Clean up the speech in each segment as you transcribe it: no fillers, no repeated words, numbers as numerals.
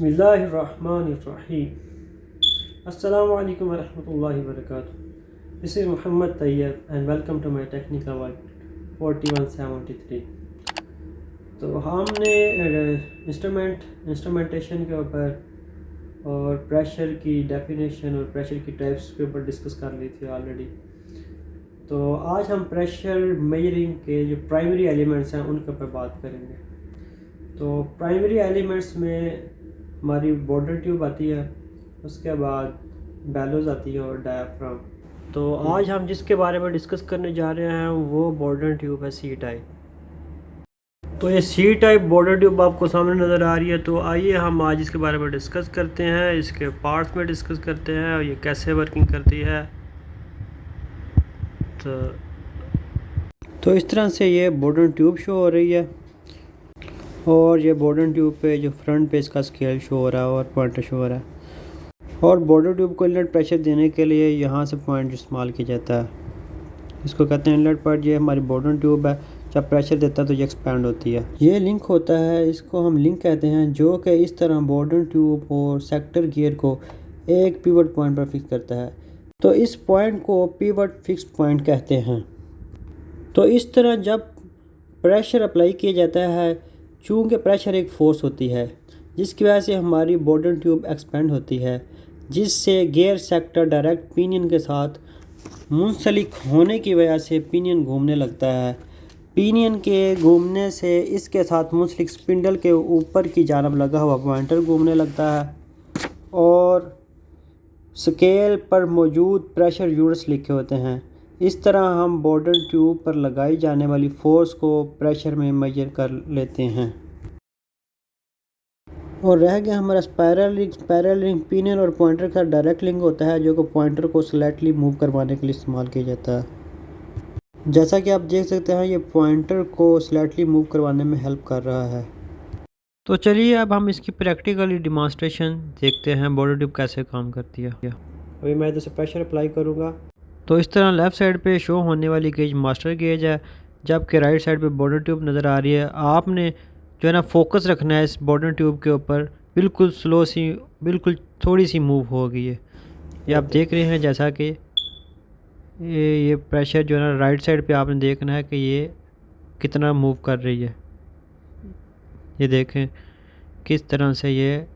बिस्मिल्लाहिर्रहमानिर्रहीम। अस्सलामु अलैकुम वरहमतुल्लाहि वबरकातुहू। This is Muhammad Tayyab and welcome to my technical work 4173। तो हमने इंस्ट्रूमेंटेशन के ऊपर और प्रेशर की डेफिनेशन और प्रेशर की टाइप्स के ऊपर डिस्कस कर ली थी ऑलरेडी। तो आज हम प्रेशर मेजरिंग के जो प्राइमरी एलिमेंट्स हैं उनके ऊपर बात करेंगे। तो प्राइमरी एलिमेंट्स में हमारी बॉर्डर ट्यूब आती है, उसके बाद बेलोज आती है और डायाफ्राम। तो आज हम जिसके बारे में डिस्कस करने जा रहे हैं वो बॉर्डर ट्यूब है सी टाइप। तो ये सी टाइप बॉर्डर ट्यूब आपको सामने नज़र आ रही है। तो आइए हम आज इसके बारे में डिस्कस करते हैं, इसके पार्ट्स में डिस्कस करते हैं और ये कैसे वर्किंग करती है। तो इस तरह से ये बॉर्डर ट्यूब शो हो रही है और ये बॉर्डर ट्यूब पे जो फ्रंट पे इसका स्केल शो हो रहा है और पॉइंटर शो हो रहा है। और बॉर्डर ट्यूब को इनलेट प्रेशर देने के लिए यहाँ से पॉइंट इस्तेमाल किया जाता है, इसको कहते हैं इनलेट पॉइंट। ये हमारी बॉर्डर ट्यूब है, जब प्रेशर देता है तो ये एक्सपैंड होती है। ये लिंक होता है, इसको हम लिंक कहते हैं, जो कि इस तरह बॉर्डर ट्यूब और सेक्टर गियर को एक पिवट पॉइंट पर फिक्स करता है। तो इस पॉइंट को पिवट फिक्स पॉइंट कहते हैं। तो इस तरह जब प्रेशर अप्लाई किया जाता है, चूँकि प्रेशर एक फोर्स होती है जिसकी वजह से हमारी बॉर्डर ट्यूब एक्सपेंड होती है, जिससे गियर सेक्टर डायरेक्ट पिनियन के साथ मुंसलिक होने की वजह से पिनियन घूमने लगता है। पिनियन के घूमने से इसके साथ मुंसलिक स्पिंडल के ऊपर की जानब लगा हुआ पॉइंटर घूमने लगता है और स्केल पर मौजूद प्रेशर यूनिट्स लिखे होते हैं। इस तरह हम बॉर्डर ट्यूब पर लगाई जाने वाली फोर्स को प्रेशर में मेजर कर लेते हैं। और रह गया हमारा स्पायरल रिंग पिनियन और पॉइंटर का डायरेक्ट लिंक होता है, जो कि पॉइंटर को स्लाइटली मूव करवाने के लिए इस्तेमाल किया जाता है। जैसा कि आप देख सकते हैं, ये पॉइंटर को स्लाइटली मूव करवाने में हेल्प कर रहा है। तो चलिए अब हम इसकी प्रैक्टिकली डिमॉन्स्ट्रेशन देखते हैं, बॉर्डर ट्यूब कैसे काम करती है। अभी मैं इधर से प्रेशर अप्लाई करूँगा। तो इस तरह लेफ़्ट साइड पे शो होने वाली गेज मास्टर गेज है, जबकि राइट साइड पे बॉर्डर ट्यूब नज़र आ रही है। आपने जो है ना फोकस रखना है इस बॉर्डर ट्यूब के ऊपर, बिल्कुल स्लो सी, बिल्कुल थोड़ी सी मूव हो गई है। ये आप देख रहे हैं, जैसा कि ये प्रेशर जो है ना राइट साइड पे आपने देखना है कि ये कितना मूव कर रही है। ये देखें किस तरह से ये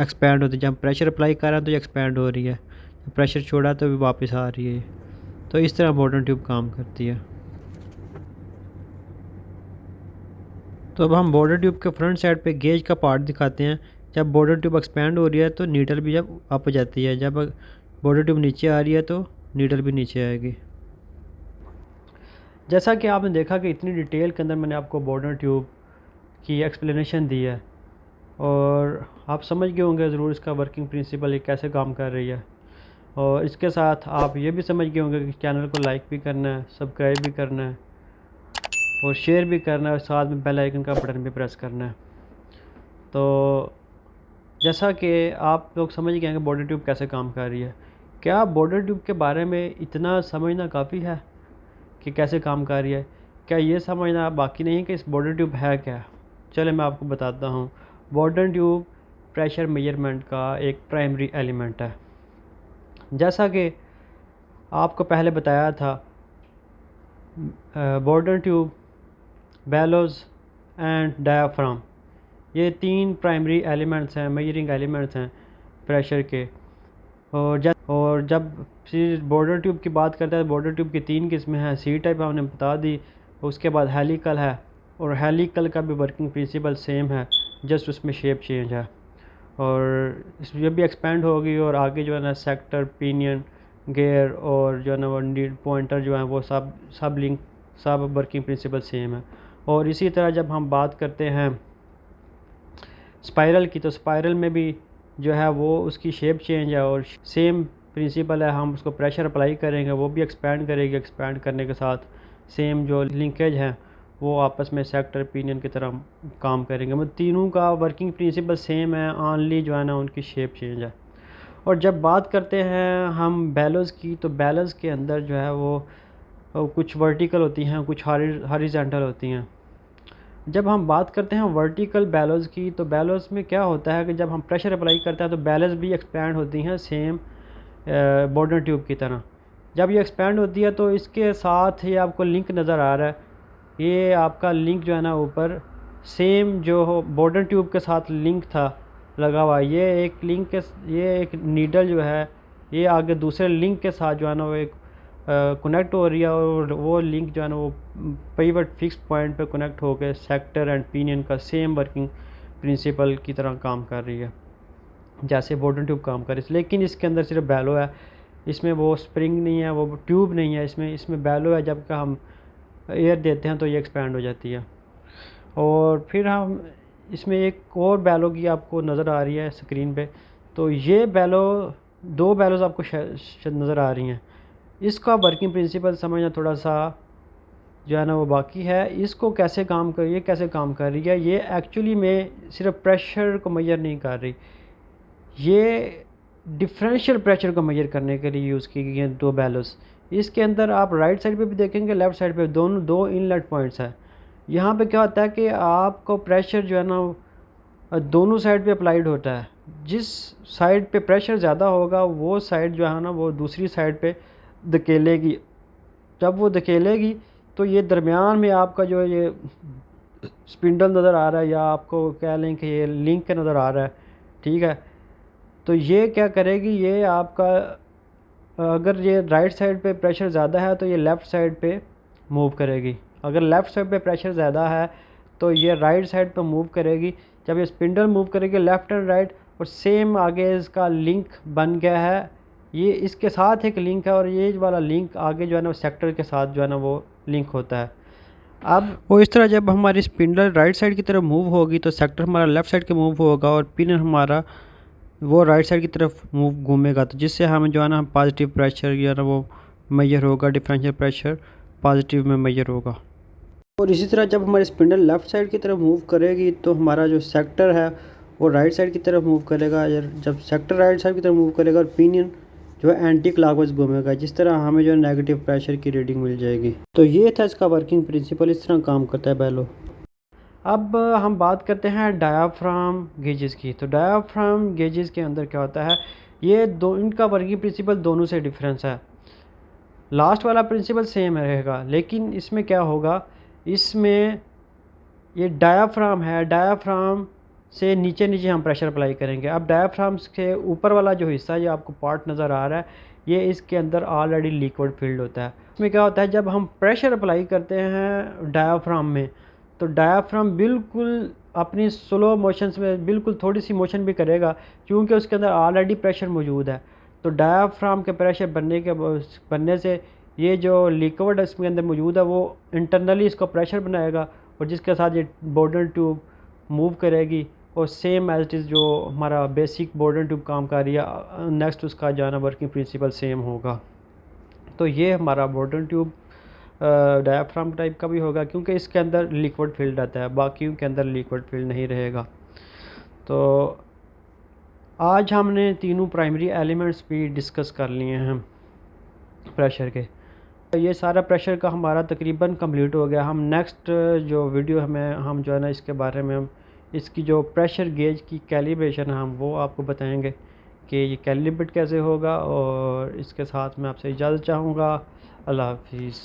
एक्सपैंड होती है। जब प्रेशर अप्लाई कर रहा है तो ये एक्सपैंड हो रही है, प्रेशर छोड़ा तो भी वापस आ रही है। तो इस तरह बॉर्डर ट्यूब काम करती है। तो अब हम बॉर्डर ट्यूब के फ्रंट साइड पे गेज का पार्ट दिखाते हैं। जब बॉर्डर ट्यूब एक्सपैंड हो रही है तो नीडल भी जब अप जाती है, जब बॉर्डर ट्यूब नीचे आ रही है तो नीडल भी नीचे आएगी। जैसा कि आपने देखा कि इतनी डिटेल के अंदर मैंने आपको बॉर्डर ट्यूब की एक्सप्लेनेशन दी है और आप समझ गए होंगे ज़रूर इसका वर्किंग प्रिंसिपल ये कैसे काम कर रही है। और इसके साथ आप ये भी समझ गए होंगे कि चैनल को लाइक भी करना है, सब्सक्राइब भी करना है और शेयर भी करना है और साथ में बेल आइकन का बटन भी प्रेस करना है। तो जैसा कि आप लोग समझ गए हैं कि बॉर्डर ट्यूब कैसे काम कर रही है, क्या बॉर्डर ट्यूब के बारे में इतना समझना काफ़ी है कि कैसे काम कर रही है? क्या ये समझना बाकी नहीं कि इस बॉर्डर ट्यूब है क्या? चले मैं आपको बताता हूँ। बॉर्डर ट्यूब प्रेशर मेजरमेंट का एक प्राइमरी एलिमेंट है। जैसा कि आपको पहले बताया था, border tube, bellows and diaphragm, ये तीन प्राइमरी एलिमेंट्स हैं, मेजरिंग एलिमेंट्स हैं प्रेशर के। और जब बॉर्डर ट्यूब की बात करते हैं, बॉर्डर ट्यूब की तीन किस्में हैं। सी टाइप हमने बता दी, उसके बाद हेलिकल है और हेलिकल का भी वर्किंग प्रिंसिपल सेम है, जस्ट उसमें शेप चेंज है और ये भी एक्सपेंड होगी और आगे जो है ना सेक्टर, पिनियन, गियर और जो है ना वो पॉइंटर जो है वो सब लिंक, सब वर्किंग प्रिंसिपल सेम है। और इसी तरह जब हम बात करते हैं स्पाइरल की, तो स्पाइरल में भी जो है वो उसकी शेप चेंज है और सेम प्रिंसिपल है। हम उसको प्रेशर अप्लाई करेंगे, वो भी एक्सपेंड करेगी, एक्सपेंड करने के साथ सेम जो लिंकेज है वो आपस में सेक्टर, पिनियन की तरह काम करेंगे। मतलब तीनों का वर्किंग प्रिंसिपल सेम है, ऑनली जो है ना उनकी शेप चेंज है। और जब बात करते हैं हम बेलोज की, तो बेलोज के अंदर जो है वो कुछ वर्टिकल होती हैं, कुछ हॉरिजॉन्टल होती हैं। जब हम बात करते हैं वर्टिकल बैलोज़ की, तो बैलोज़ में क्या होता है कि जब हम प्रेशर अप्लाई करते हैं तो बैलोज़ भी एक्सपैंड होती हैं सेम बॉर्डर ट्यूब की तरह। जब ये एक्सपैंड होती है तो इसके साथ ही आपको लिंक नज़र आ रहा है, ये आपका लिंक जो है ना ऊपर सेम जो बॉर्डर ट्यूब के साथ लिंक था लगा हुआ, ये एक लिंक के ये एक नीडल जो है ये आगे दूसरे लिंक के साथ जो है ना वो एक कनेक्ट हो रही है, और वो लिंक जो है ना वो पिवट फिक्स पॉइंट पे कनेक्ट होकर सेक्टर एंड पिनियन का सेम वर्किंग प्रिंसिपल की तरह काम कर रही है जैसे बॉर्डर ट्यूब काम कर रही है। लेकिन इसके अंदर सिर्फ बैलो है, इसमें वो स्प्रिंग नहीं है, वो ट्यूब नहीं है, इसमें बैलो है। जब का हम एयर देते हैं तो ये एक्सपैंड हो जाती है। और फिर हम इसमें एक और बैलो की आपको नज़र आ रही है स्क्रीन पे, तो ये बैलो दो बैलोज आपको नज़र आ रही हैं। इसका वर्किंग प्रिंसिपल समझना थोड़ा सा जो है ना वो बाकी है। इसको कैसे काम कर ये कैसे काम कर रही है, ये एक्चुअली में सिर्फ प्रेशर को मेजर नहीं कर रही, ये डिफरेंशियल प्रेशर को मेजर करने के लिए यूज़ की गई हैं दो बैलोस। इसके अंदर आप राइट साइड पे भी देखेंगे, लेफ़्ट साइड पे दोनों दो इनलेट पॉइंट्स हैं। यहाँ पे क्या होता है कि आपको प्रेशर जो है ना दोनों साइड पे अप्लाइड होता है। जिस साइड पे प्रेशर ज़्यादा होगा वो साइड जो है ना वो दूसरी साइड पे धकेलेगी। जब वो धकेलेगी तो ये दरमियान में आपका जो ये स्पिंडल नज़र आ रहा है, या आपको कह लें कि ये लिंक नज़र आ रहा है, ठीक है। तो ये क्या करेगी, ये आपका अगर ये राइट साइड पे प्रेशर ज़्यादा है तो ये लेफ़्ट साइड पे मूव करेगी। अगर लेफ़्ट साइड पे प्रेशर ज़्यादा है तो ये राइट साइड पे मूव करेगी। जब ये स्पिंडल मूव करेगी लेफ़्ट एंड राइट, और सेम आगे इसका लिंक बन गया है, ये इसके साथ एक लिंक है, और ये वाला लिंक आगे जो है ना वो सेक्टर के साथ जो है ना वो लिंक होता है। अब वो इस तरह जब हमारी स्पिंडल राइट साइड की तरफ मूव होगी तो सेक्टर हमारा लेफ़्ट साइड के मूव होगा, और पिन हमारा वो राइट साइड की तरफ मूव घूमेगा, तो जिससे हमें जो है ना पॉजिटिव प्रेशर या ना वो मेजर होगा, डिफरेंशियल प्रेशर पॉजिटिव में मेजर होगा। और इसी तरह जब हमारी स्पिंडल लेफ़्ट साइड की तरफ मूव करेगी तो हमारा जो सेक्टर है वो राइट साइड की तरफ मूव करेगा। जब सेक्टर राइट साइड की तरफ मूव करेगा और पिनियन जो है एंटी क्लॉकवाइज घूमेगा, जिस तरह हमें जो है नेगेटिव प्रेशर की रीडिंग मिल जाएगी। तो ये था इसका वर्किंग प्रिंसिपल, इस तरह काम करता है बैलो। अब हम बात करते हैं डायाफ्राम गेजेस की। तो डायाफ्राम गेजेस के अंदर क्या होता है, ये दो इनका वर्किंग प्रिंसिपल दोनों से डिफरेंस है। लास्ट वाला प्रिंसिपल सेम रहेगा, लेकिन इसमें क्या होगा, इसमें ये डायाफ्राम है, डायाफ्राम से नीचे नीचे हम प्रेशर अप्लाई करेंगे। अब डायाफ्राम्स के ऊपर वाला जो हिस्सा जो आपको पार्ट नज़र आ रहा है, ये इसके अंदर ऑलरेडी लिक्विड फील्ड होता है। इसमें क्या होता है, जब हम प्रेशर अप्लाई करते हैं डायाफ्राम में तो डायाफ्राम बिल्कुल अपनी स्लो मोशंस में बिल्कुल थोड़ी सी मोशन भी करेगा, क्योंकि उसके अंदर ऑलरेडी प्रेशर मौजूद है। तो डायाफ्राम के प्रेशर बनने से ये जो लिक्विड इसके अंदर मौजूद है वो इंटरनली इसको प्रेशर बनाएगा, और जिसके साथ ये बॉर्डर ट्यूब मूव करेगी, और सेम एज इट इज़ जो हमारा बेसिक बॉर्डर ट्यूब काम कर रही है, नेक्स्ट उसका जाना वर्किंग प्रिंसिपल सेम होगा। तो ये हमारा बॉर्डर ट्यूब डायाफ्राम टाइप का भी होगा, क्योंकि इसके अंदर लिक्विड फील्ड आता है, बाकियों के अंदर लिक्विड फील्ड नहीं रहेगा। तो आज हमने तीनों प्राइमरी एलिमेंट्स भी डिस्कस कर लिए हैं प्रेशर के। ये सारा प्रेशर का हमारा तकरीबन कंप्लीट हो गया। हम नेक्स्ट जो वीडियो हम जो है ना इसके बारे में हम इसकी जो प्रेशर गेज की कैलिब्रेशन है हम वो आपको बताएंगे कि ये कैलिब्रेट कैसे होगा। और इसके साथ मैं आपसे इजाज़त चाहूँगा। अल्लाह हाफिज़।